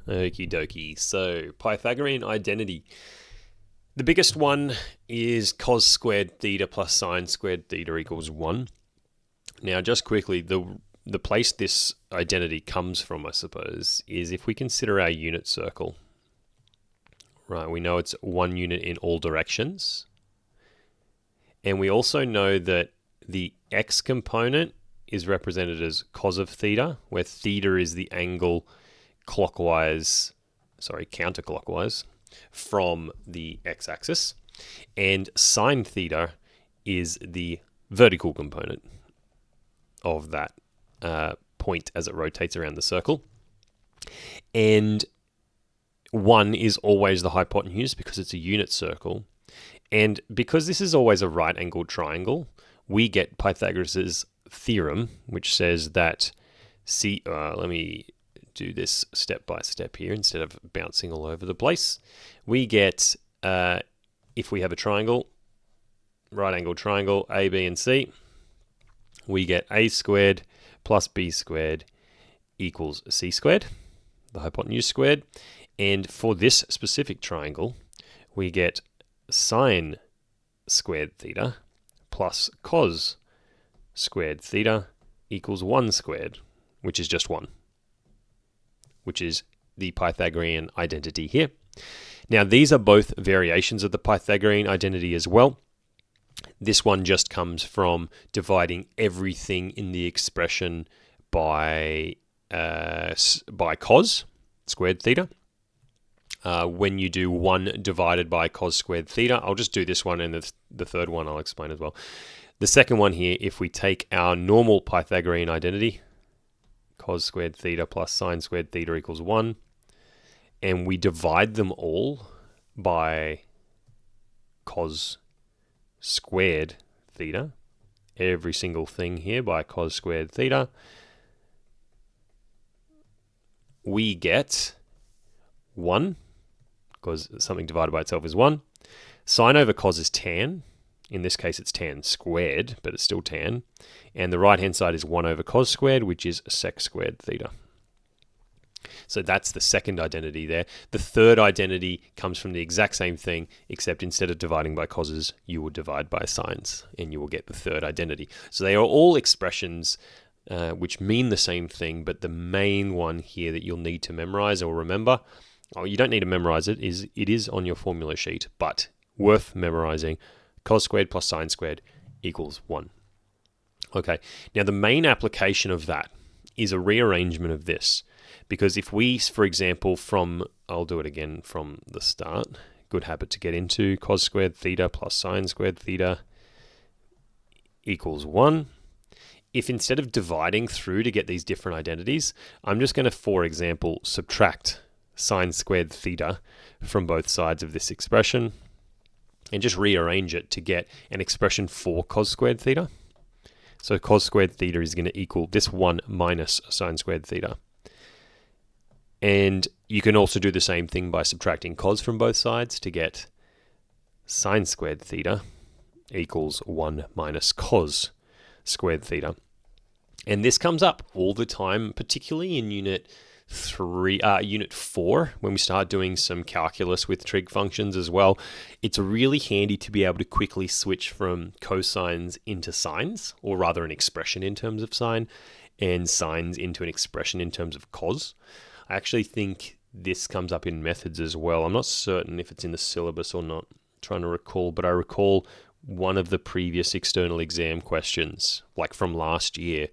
Okie dokie. So, Pythagorean identity. The biggest one is cos squared theta plus sine squared theta equals 1. Now, just quickly, the place this identity comes from, I suppose, is if we consider our unit circle. Right, we know it's 1 unit in all directions. And we also know that the x component is represented as cos of theta, where theta is the angle counterclockwise from the x-axis, and sine theta is the vertical component of that point as it rotates around the circle. And 1 is always the hypotenuse because it's a unit circle. And because this is always a right-angled triangle, we get Pythagoras' theorem, which says that let me do this step by step here instead of bouncing all over the place. We get, if we have a triangle, right-angled triangle, A, B, and C, we get A squared plus B squared equals C squared, the hypotenuse squared. And for this specific triangle, we get sine squared theta plus cos squared theta equals 1 squared, which is just 1, which is the Pythagorean identity here. Now, these are both variations of the Pythagorean identity as well. This one just comes from dividing everything in the expression by cos squared theta. When you do 1 divided by cos squared theta, I'll just do this one, and the third one I'll explain as well. The second one here, if we take our normal Pythagorean identity, cos squared theta plus sine squared theta equals 1, and we divide them all by cos squared theta, every single thing here by cos squared theta, we get 1, because something divided by itself is 1. Sine over cos is tan. In this case, it's tan squared, but it's still tan. And the right-hand side is 1 over cos squared, which is sec squared theta. So that's the second identity there. The third identity comes from the exact same thing, except instead of dividing by coses, you will divide by sines, and you will get the third identity. So they are all expressions which mean the same thing, but the main one here that you'll need to memorize or remember, you don't need to memorize it, it is on your formula sheet, but worth memorizing. Cos squared plus sine squared equals 1. Okay, now the main application of that is a rearrangement of this. Because if we, for example, I'll do it again from the start, good habit to get into, cos squared theta plus sine squared theta equals 1. If instead of dividing through to get these different identities, I'm just going to, for example, subtract sine squared theta from both sides of this expression, and just rearrange it to get an expression for cos squared theta. So cos squared theta is going to equal this 1 minus sine squared theta. And you can also do the same thing by subtracting cos from both sides to get sine squared theta equals 1 minus cos squared theta. And this comes up all the time, particularly in Unit 4, when we start doing some calculus with trig functions as well. It's really handy to be able to quickly switch from cosines into sines, or rather an expression in terms of sine, and sines into an expression in terms of cos. I actually think this comes up in methods as well. I'm not certain if it's in the syllabus or not, I'm trying to recall, but I recall one of the previous external exam questions, like from last year,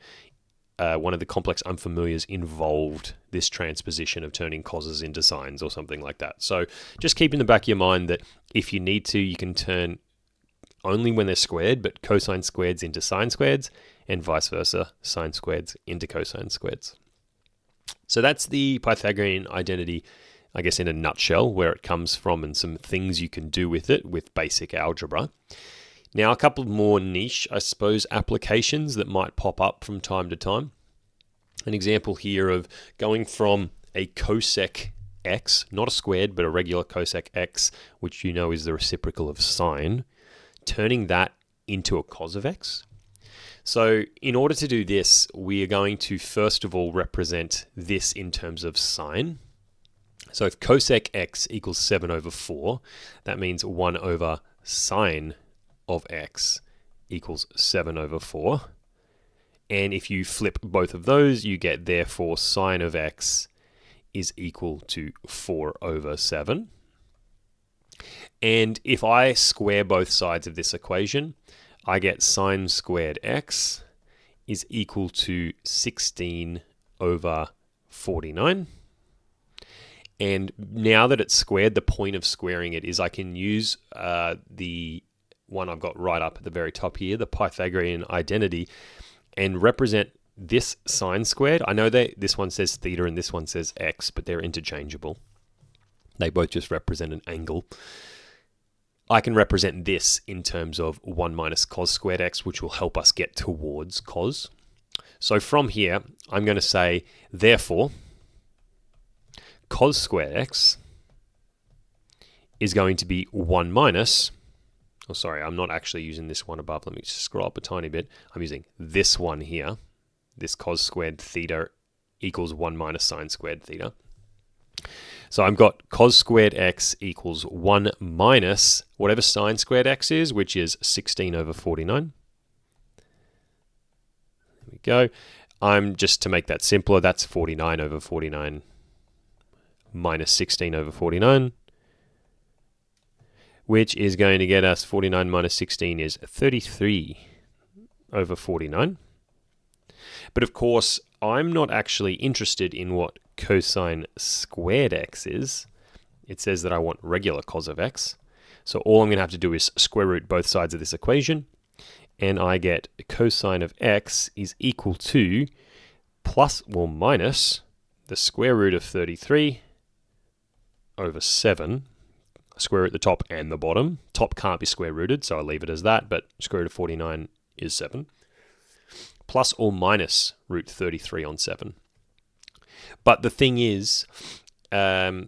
one of the complex unfamiliars involved this transposition of turning coses into sines or something like that. So just keep in the back of your mind that if you need to, you can turn only when they're squared, but cosine squareds into sine squareds, and vice versa, sine squareds into cosine squareds. So that's the Pythagorean identity, I guess, in a nutshell, where it comes from and some things you can do with it with basic algebra. Now, a couple more niche, I suppose, applications that might pop up from time to time. An example here of going from a cosec x, not a squared, but a regular cosec x, which you know is the reciprocal of sine, turning that into a cos of x. So in order to do this, we are going to first of all represent this in terms of sine. So if cosec x equals 7 over 4, that means 1 over sine of x equals 7 over 4. And if you flip both of those, you get therefore sine of x is equal to 4 over 7. And if I square both sides of this equation, I get sine squared x is equal to 16 over 49. And now that it's squared, the point of squaring it is I can use the one I've got right up at the very top here, the Pythagorean identity, and represent this sine squared. I know that this one says theta and this one says x, but they're interchangeable. They both just represent an angle. I can represent this in terms of 1 minus cos squared x, which will help us get towards cos. So from here, I'm going to say, therefore, cos squared x is going to be 1 minus, oh sorry, I'm not actually using this one above. Let me just scroll up a tiny bit. I'm using this one here. This cos squared theta equals 1 minus sine squared theta. So I've got cos squared x equals 1 minus whatever sine squared x is, which is 16 over 49. There we go. Just to make that simpler, that's 49 over 49 minus 16 over 49. Which is going to get us 49 minus 16 is 33 over 49. But of course, I'm not actually interested in what cosine squared x is. It says that I want regular cos of x. So all I'm going to have to do is square root both sides of this equation. And I get cosine of x is equal to plus or minus the square root of 33 over 7. Square root the top and the bottom. Top can't be square rooted, so I'll leave it as that, but square root of 49 is 7. Plus or minus root 33 on 7. But the thing is, I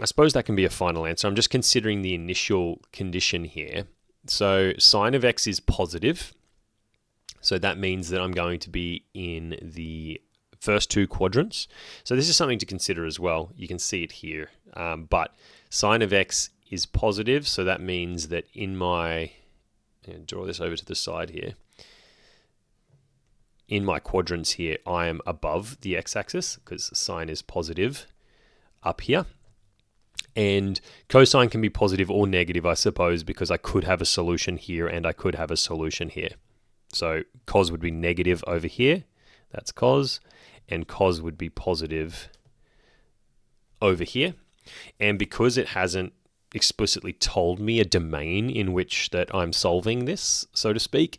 suppose that can be a final answer. I'm just considering the initial condition here. So sine of x is positive. So that means that I'm going to be in the first two quadrants. So this is something to consider as well. You can see it here. But sine of x is positive, so that means that in my, draw this over to the side here, in my quadrants here, I am above the x-axis because sine is positive up here. And cosine can be positive or negative, I suppose, because I could have a solution here and I could have a solution here. So cos would be negative over here, that's cos, and cos would be positive over here. And because it hasn't explicitly told me a domain in which that I'm solving this, so to speak,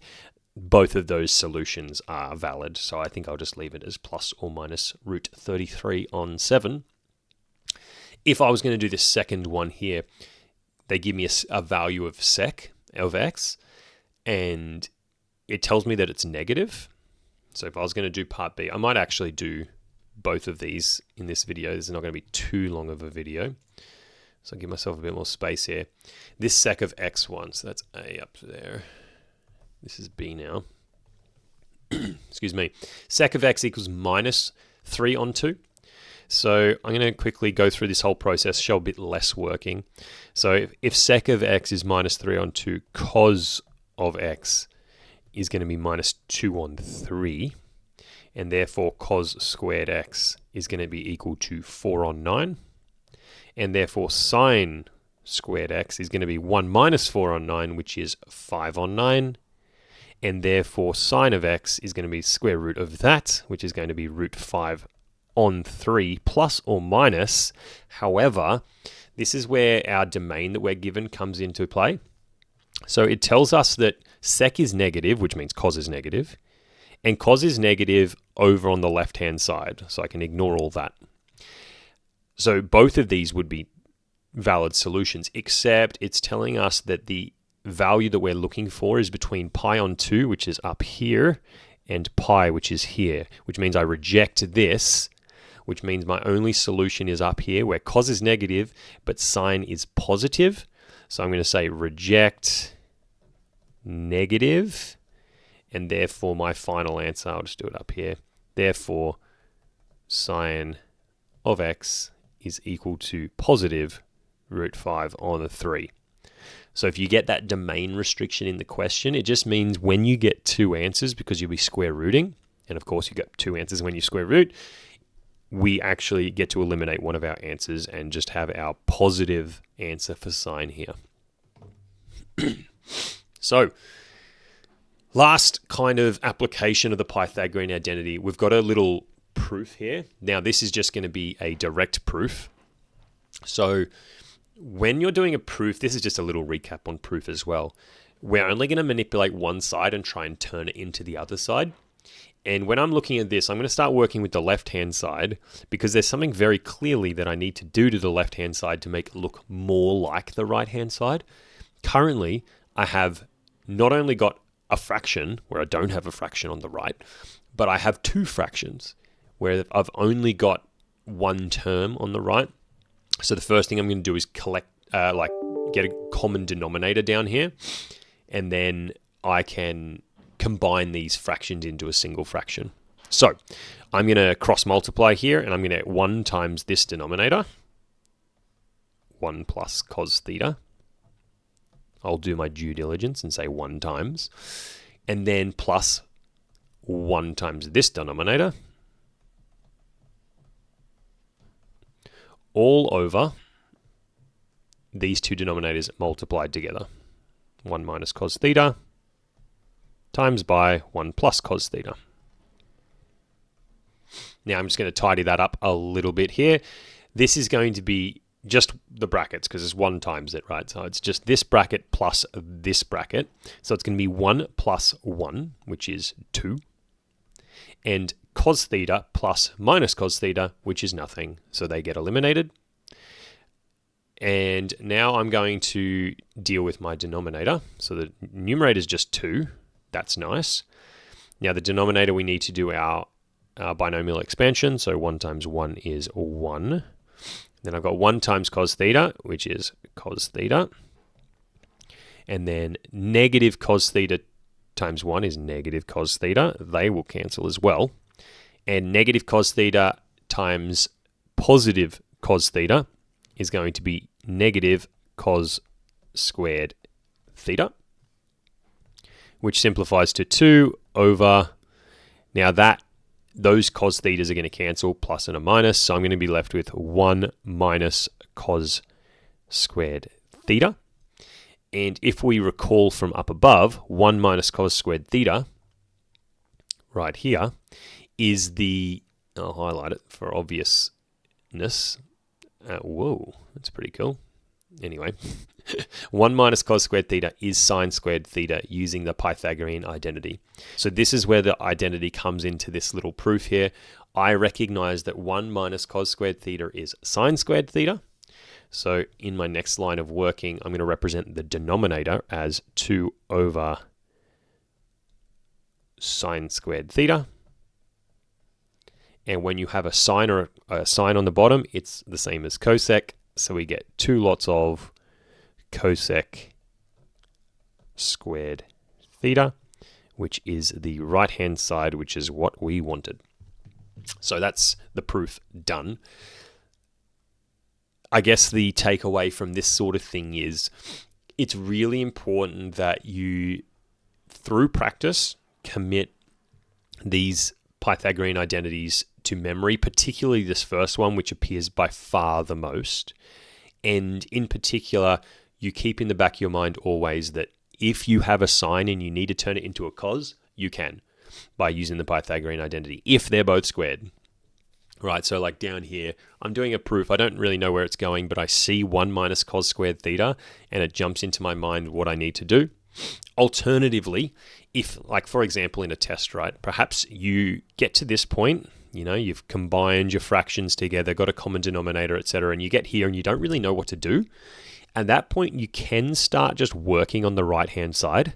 both of those solutions are valid. So I think I'll just leave it as plus or minus root 33 on 7. If I was going to do this second one here, they give me a value of sec of x, and it tells me that it's negative. So if I was going to do part B, I might actually do both of these in this video. This is not going to be too long of a video. So I'll give myself a bit more space here. This sec of x1, so that's A up there. This is B now. Excuse me. Sec of x equals minus 3 on 2. So I'm going to quickly go through this whole process, show a bit less working. So if sec of x is minus 3 on 2, cos of x is going to be minus 2 on 3. And therefore cos squared x is going to be equal to 4 on 9. And therefore sine squared x is going to be 1 minus 4 on 9, which is 5 on 9. And therefore sine of x is going to be square root of that, which is going to be root 5 on 3 plus or minus. However, this is where our domain that we're given comes into play. So it tells us that sec is negative, which means cos is negative, and cos is negative over on the left-hand side. So I can ignore all that. So both of these would be valid solutions, except it's telling us that the value that we're looking for is between pi on 2, which is up here, and pi, which is here, which means I reject this, which means my only solution is up here where cos is negative, but sine is positive. So I'm going to say reject negative, and therefore my final answer, I'll just do it up here, therefore sine of x is equal to positive root 5 on 3. So if you get that domain restriction in the question, it just means when you get two answers, because you'll be square rooting, and of course you get two answers when you square root, we actually get to eliminate one of our answers and just have our positive answer for sine here. So, last kind of application of the Pythagorean identity, we've got a little proof here. Now, this is just going to be a direct proof. So, when you're doing a proof, this is just a little recap on proof as well. We're only going to manipulate one side and try and turn it into the other side. And when I'm looking at this, I'm going to start working with the left-hand side because there's something very clearly that I need to do to the left-hand side to make it look more like the right-hand side. Currently, I have not only got a fraction where I don't have a fraction on the right, but I have two fractions where I've only got one term on the right. So the first thing I'm going to do is get a common denominator down here, and then I can combine these fractions into a single fraction. So I'm going to cross multiply here, and I'm going to get 1 times this denominator, 1 plus cos theta. I'll do my due diligence and say 1 times, and then plus 1 times this denominator, all over these two denominators multiplied together. 1 minus cos theta times by 1 plus cos theta. Now I'm just going to tidy that up a little bit here. This is going to be just the brackets because it's 1 times it, right? So it's just this bracket plus this bracket. So it's going to be 1 plus 1, which is 2. And cos theta plus minus cos theta, which is nothing. So they get eliminated. And now I'm going to deal with my denominator. So the numerator is just 2. That's nice. Now the denominator, we need to do our binomial expansion. So 1 times 1 is 1. Then I've got 1 times cos theta, which is cos theta. And then negative cos theta times 1 is negative cos theta. They will cancel as well. And negative cos theta times positive cos theta is going to be negative cos squared theta, which simplifies to 2 over, now those cos thetas are going to cancel, plus and a minus, so I'm going to be left with 1 minus cos squared theta. And if we recall from up above, 1 minus cos squared theta, right here, is I'll highlight it for obviousness. Whoa, that's pretty cool. Anyway, 1 minus cos squared theta is sine squared theta using the Pythagorean identity. So this is where the identity comes into this little proof here. I recognize that 1 minus cos squared theta is sine squared theta. So in my next line of working, I'm going to represent the denominator as 2 over sine squared theta. And when you have a sine or a sine on the bottom, it's the same as cosec. So we get 2 lots of cosec squared theta, which is the right-hand side, which is what we wanted. So that's the proof done. I guess the takeaway from this sort of thing is it's really important that you, through practice, commit these Pythagorean identities to memory, particularly this first one, which appears by far the most. And in particular, you keep in the back of your mind always that if you have a sine and you need to turn it into a cos, you can by using the Pythagorean identity, if they're both squared. Right, so like down here, I'm doing a proof. I don't really know where it's going, but I see 1 minus cos squared theta, and it jumps into my mind what I need to do. Alternatively, if, like for example, in a test, right, perhaps you get to this point, you've combined your fractions together, got a common denominator, etc., and you get here and you don't really know what to do. At that point, you can start just working on the right-hand side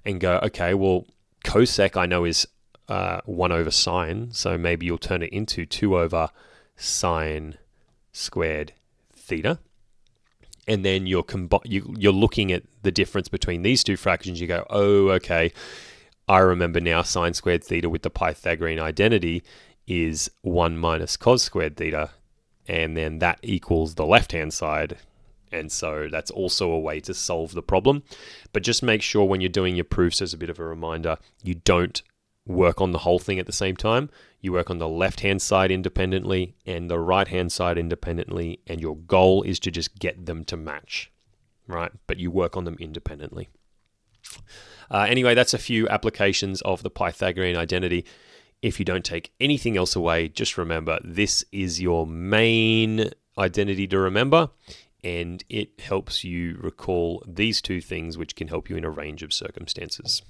and go, okay, well, cosec I know is 1 over sine, so maybe you'll turn it into 2 over sine squared theta. And then you're looking at the difference between these two fractions. You go, oh, okay, I remember now sine squared theta with the Pythagorean identity is 1 minus cos squared theta. and then that equals the left-hand side. And so that's also a way to solve the problem. But just make sure when you're doing your proofs, as a bit of a reminder, you don't work on the whole thing at the same time. You work on the left-hand side independently and the right-hand side independently, and your goal is to just get them to match, right? But you work on them independently. Anyway, that's a few applications of the Pythagorean identity. If you don't take anything else away, just remember this is your main identity to remember, and it helps you recall these two things, which can help you in a range of circumstances.